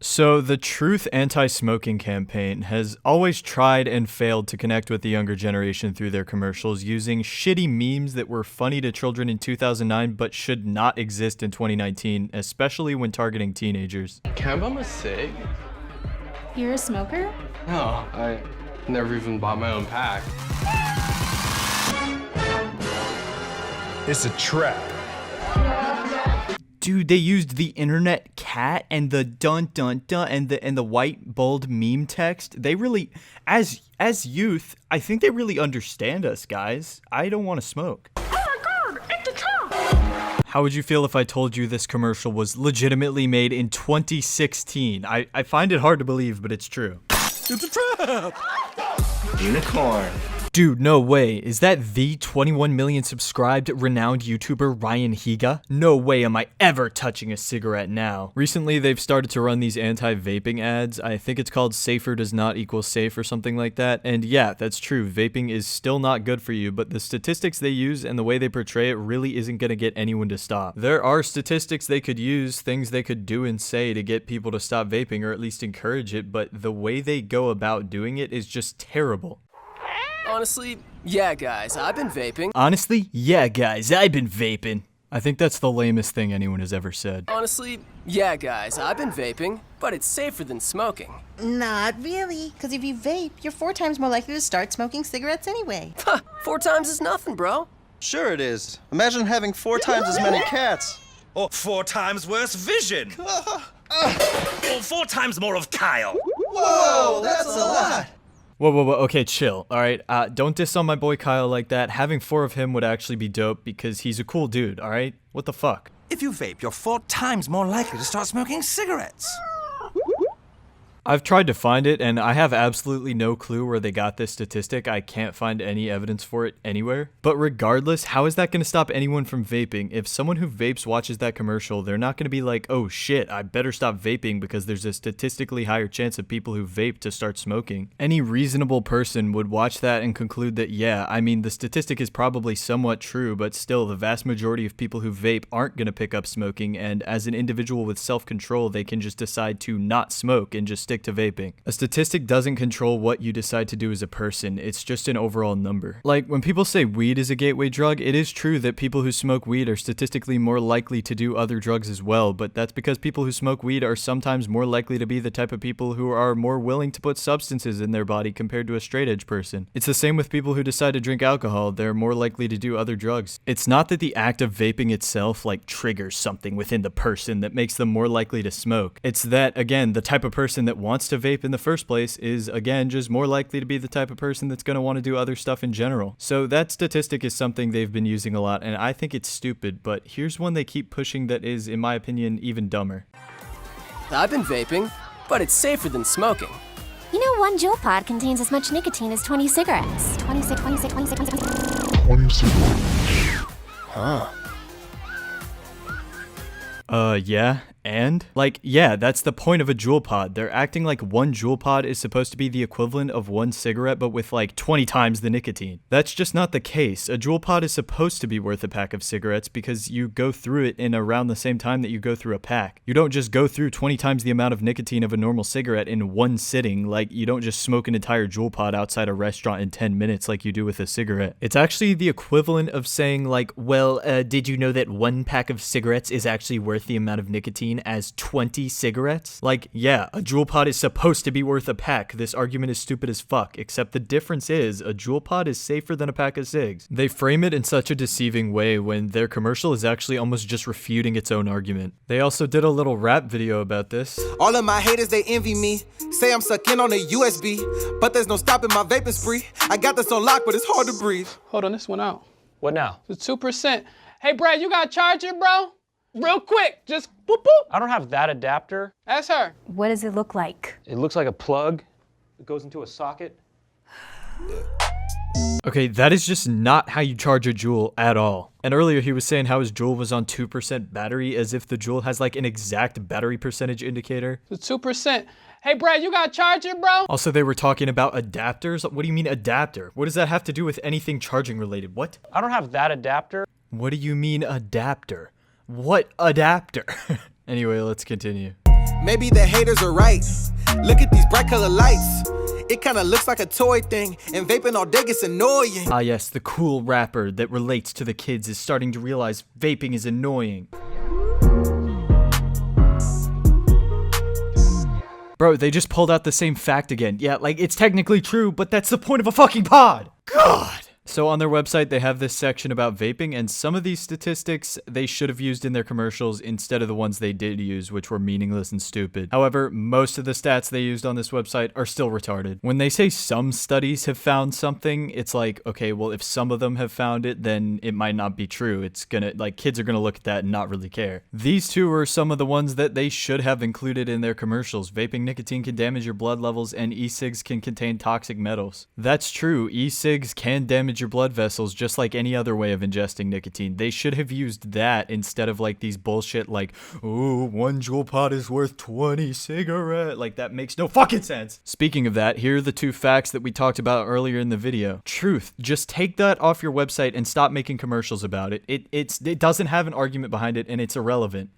So the Truth Anti-Smoking campaign has always tried and failed to connect with the younger generation through their commercials using shitty memes that were funny to children in 2009 but should not exist in 2019, especially when targeting teenagers. Can I bum a cig? You're a smoker? No, I never even bought my own pack. It's a trap. Dude, they used the internet cat and the dun dun dun and the white bold meme text. They really, as youth, I think they really understand us, guys. I don't want to smoke. Oh my god, it's a trap! How would you feel if I told you this commercial was legitimately made in 2016? I find it hard to believe, but it's true. It's a trap. Unicorn. Dude, no way. Is that the 21 million subscribed renowned YouTuber Ryan Higa? No way am I ever touching a cigarette now. Recently, they've started to run these anti-vaping ads. I think it's called safer does not equal safe or something like that. And yeah, that's true. Vaping is still not good for you, but the statistics they use and the way they portray it really isn't going to get anyone to stop. There are statistics they could use, things they could do and say to get people to stop vaping or at least encourage it, but the way they go about doing it is just terrible. Honestly, yeah, guys, I've been vaping. Honestly, yeah, guys, I've been vaping. I think that's the lamest thing anyone has ever said. Honestly, yeah, guys, I've been vaping, but it's safer than smoking. Not really, because if you vape, you're 4 times more likely to start smoking cigarettes anyway. 4 times is nothing, bro. Sure it is. Imagine having 4 times as many cats. Or 4 times worse vision. Or 4 times more of Kyle. Whoa, that's a lot. Whoa, okay, chill, alright? Don't diss on my boy Kyle like that. Having 4 of him would actually be dope because he's a cool dude, alright? What the fuck? If you vape, you're 4 times more likely to start smoking cigarettes. I've tried to find it, and I have absolutely no clue where they got this statistic. I can't find any evidence for it anywhere. But regardless, how is that going to stop anyone from vaping? If someone who vapes watches that commercial, they're not going to be like, oh shit, I better stop vaping because there's a statistically higher chance of people who vape to start smoking. Any reasonable person would watch that and conclude that, yeah, I mean, the statistic is probably somewhat true, but still, the vast majority of people who vape aren't going to pick up smoking, and as an individual with self-control, they can just decide to not smoke and just stick to vaping. A statistic doesn't control what you decide to do as a person, it's just an overall number. Like, when people say weed is a gateway drug, it is true that people who smoke weed are statistically more likely to do other drugs as well, but that's because people who smoke weed are sometimes more likely to be the type of people who are more willing to put substances in their body compared to a straight edge person. It's the same with people who decide to drink alcohol, they're more likely to do other drugs. It's not that the act of vaping itself like triggers something within the person that makes them more likely to smoke. It's that, again, the type of person that wants to vape in the first place is, again, just more likely to be the type of person that's going to want to do other stuff in general. So that statistic is something they've been using a lot, and I think it's stupid, but here's one they keep pushing that is, in my opinion, even dumber. I've been vaping, but it's safer than smoking. You know, 1 Juul pod contains as much nicotine as 20 cigarettes. 26. Huh. Yeah, and? Like, yeah, that's the point of a Juul pod. They're acting like 1 Juul pod is supposed to be the equivalent of 1 cigarette, but with like 20 times the nicotine. That's just not the case. A Juul pod is supposed to be worth a pack of cigarettes because you go through it in around the same time that you go through a pack. You don't just go through 20 times the amount of nicotine of a normal cigarette in one sitting, like you don't just smoke an entire Juul pod outside a restaurant in 10 minutes like you do with a cigarette. It's actually the equivalent of saying like, well, did you know that 1 pack of cigarettes is actually worth the amount of nicotine as 20 cigarettes? Like, yeah, a Juul pod is supposed to be worth a pack. This argument is stupid as fuck, except the difference is a Juul pod is safer than a pack of cigs. They frame it in such a deceiving way when their commercial is actually almost just refuting its own argument. They also did a little rap video about this. All of my haters, they envy me. Say I'm sucking on a USB, but there's no stopping my vaping spree. I got this on lock, but it's hard to breathe. Hold on, this one out. What now? It's 2%. Hey, Brad, you got a charger, bro? Real quick, just boop, boop. I don't have that adapter. That's her. What does it look like? It looks like a plug that goes into a socket. Okay, that is just not how you charge a Juul at all. And earlier he was saying how his Juul was on 2% battery, as if the Juul has like an exact battery percentage indicator. It's 2%. Hey, Brad, you got a charger, bro? Also, they were talking about adapters. What do you mean adapter? What does that have to do with anything charging related? What? I don't have that adapter. What do you mean adapter? What adapter? Anyway, let's continue. Maybe the haters are right. Look at these bright color lights. It kinda looks like a toy thing, and vaping all day gets annoying. Ah yes, the cool rapper that relates to the kids is starting to realize vaping is annoying. Bro, they just pulled out the same fact again. Yeah, like, it's technically true, but that's the point of a fucking pod! God! So on their website, they have this section about vaping, and some of these statistics they should have used in their commercials instead of the ones they did use, which were meaningless and stupid. However, most of the stats they used on this website are still retarded. When they say some studies have found something, it's like, okay, well, if some of them have found it, then it might not be true. It's gonna, like, kids are gonna look at that and not really care. These two are some of the ones that they should have included in their commercials. Vaping nicotine can damage your blood levels, and e-cigs can contain toxic metals. That's true, e-cigs can damage your blood vessels just like any other way of ingesting nicotine. They should have used that instead of like these bullshit like, oh, 1 Juul pod is worth 20 cigarette. Like, that makes no fucking sense. Speaking of that, here are the 2 facts that we talked about earlier in the video. Truth, just take that off your website and stop making commercials about it. It doesn't have an argument behind it and it's irrelevant.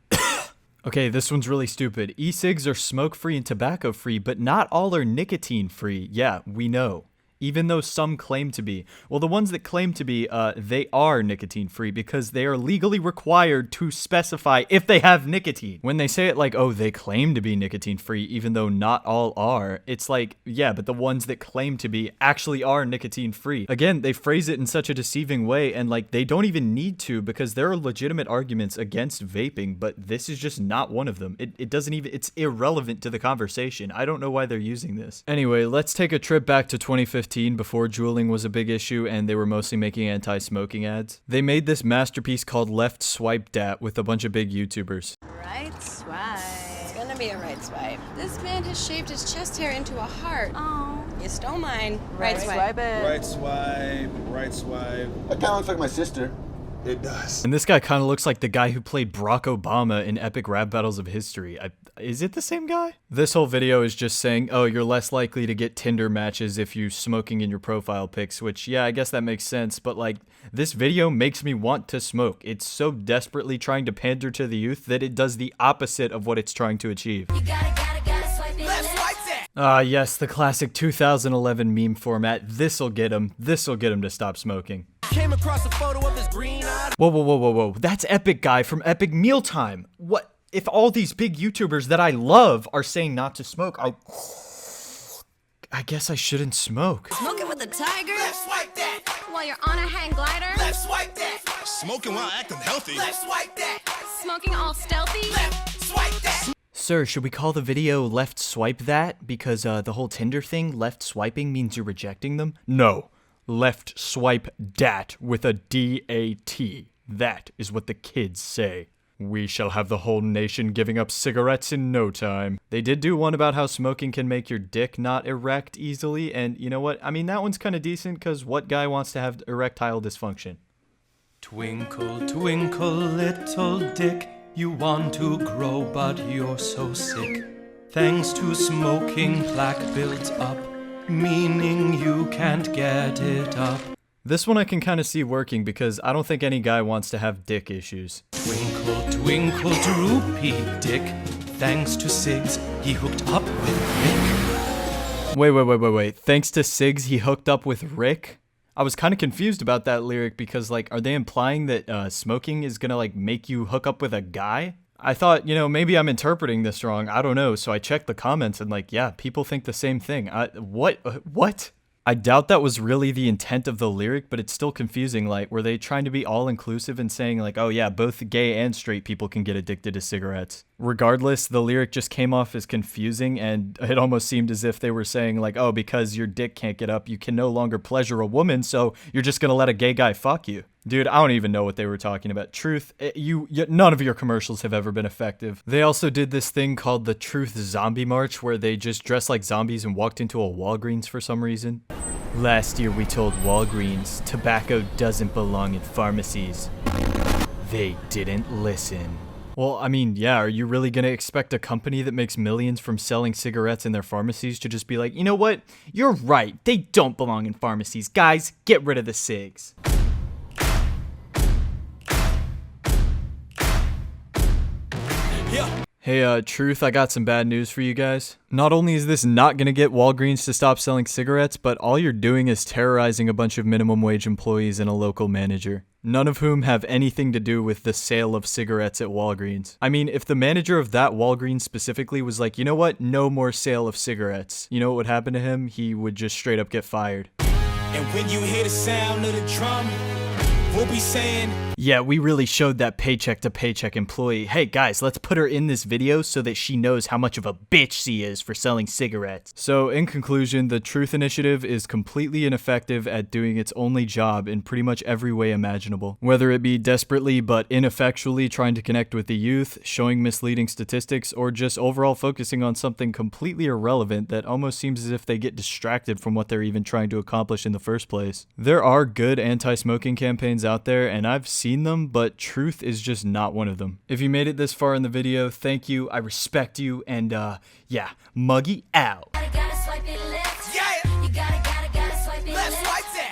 Okay, this one's really stupid. E-cigs are smoke-free and tobacco-free, but not all are nicotine-free. Yeah, we know. Even though some claim to be. Well, the ones that claim to be, they are nicotine-free because they are legally required to specify if they have nicotine. When they say it like, oh, they claim to be nicotine-free even though not all are, it's like, yeah, but the ones that claim to be actually are nicotine-free. Again, they phrase it in such a deceiving way, and like, they don't even need to because there are legitimate arguments against vaping, but this is just not one of them. It doesn't even, it's irrelevant to the conversation. I don't know why they're using this. Anyway, let's take a trip back to 2015. Before juuling was a big issue and they were mostly making anti-smoking ads. They made this masterpiece called Left Swipe Dat with a bunch of big YouTubers. Right swipe. It's gonna be a right swipe. This man has shaved his chest hair into a heart. Oh. You stole mine. Right swipe. Right swipe. Right swipe. That kinda looks like my sister. It does. And this guy kind of looks like the guy who played Barack Obama in epic rap battles of history. Is it the same guy? This whole video is just saying, oh, you're less likely to get Tinder matches if you're smoking in your profile pics, which, yeah, I guess that makes sense, but like, this video makes me want to smoke. It's so desperately trying to pander to the youth that it does the opposite of what it's trying to achieve. You gotta swipe it. Let's swipe that. Ah, yes, the classic 2011 meme format. This'll get him. This'll get him to stop smoking. Came across a photo of this green-eyed. Whoa. That's Epic Guy from Epic Mealtime. What? If all these big YouTubers that I love are saying not to smoke, I guess I shouldn't smoke. Smoking with a tiger. Left swipe that. While you're on a hang glider. Left swipe that. Smoking while acting healthy. Left swipe that. Smoking all stealthy. Left swipe that. Sir, should we call the video Left Swipe That? Because the whole Tinder thing, left swiping means you're rejecting them? No. Left Swipe Dat with a D-A-T. That is what the kids say. We shall have the whole nation giving up cigarettes in no time. They did do one about how smoking can make your dick not erect easily, and you know what? I mean, that one's kind of decent, because what guy wants to have erectile dysfunction? Twinkle, twinkle, little dick, you want to grow, but you're so sick. Thanks to smoking, plaque builds up, meaning you can't get it up. This one I can kind of see working because I don't think any guy wants to have dick issues. Twinkle, twinkle, droopy dick. Thanks to cigs, he hooked up with Rick. Wait. Thanks to cigs, he hooked up with Rick? I was kind of confused about that lyric because, like, are they implying that smoking is gonna, like, make you hook up with a guy? I thought, you know, maybe I'm interpreting this wrong. I don't know. So I checked the comments and, like, yeah, people think the same thing. What? I doubt that was really the intent of the lyric, but it's still confusing. Like, were they trying to be all-inclusive and saying, like, oh yeah, both gay and straight people can get addicted to cigarettes? Regardless, the lyric just came off as confusing, and it almost seemed as if they were saying, like, oh, because your dick can't get up, you can no longer pleasure a woman, so you're just gonna let a gay guy fuck you. Dude, I don't even know what they were talking about. Truth, none of your commercials have ever been effective. They also did this thing called the Truth Zombie March, where they just dressed like zombies and walked into a Walgreens for some reason. Last year we told Walgreens tobacco doesn't belong in pharmacies. They didn't listen. Well, I mean, yeah, are you really gonna expect a company that makes millions from selling cigarettes in their pharmacies to just be like, you know what? You're right, they don't belong in pharmacies. Guys, get rid of the cigs. Hey, Truth, I got some bad news for you guys. Not only is this not gonna get Walgreens to stop selling cigarettes, but all you're doing is terrorizing a bunch of minimum wage employees and a local manager, none of whom have anything to do with the sale of cigarettes at Walgreens. I mean, if the manager of that Walgreens specifically was like, you know what, no more sale of cigarettes, you know what would happen to him? He would just straight up get fired. And when you hear the sound of the drum, we'll be saying, yeah, we really showed that paycheck to paycheck employee, hey guys, let's put her in this video so that she knows how much of a bitch she is for selling cigarettes. So in conclusion, the Truth Initiative is completely ineffective at doing its only job in pretty much every way imaginable. Whether it be desperately but ineffectually trying to connect with the youth, showing misleading statistics, or just overall focusing on something completely irrelevant that almost seems as if they get distracted from what they're even trying to accomplish in the first place. There are good anti-smoking campaigns out there, and I've seen them, but Truth is just not one of them. If you made it this far in the video, thank you, I respect you, and yeah, Muggy out.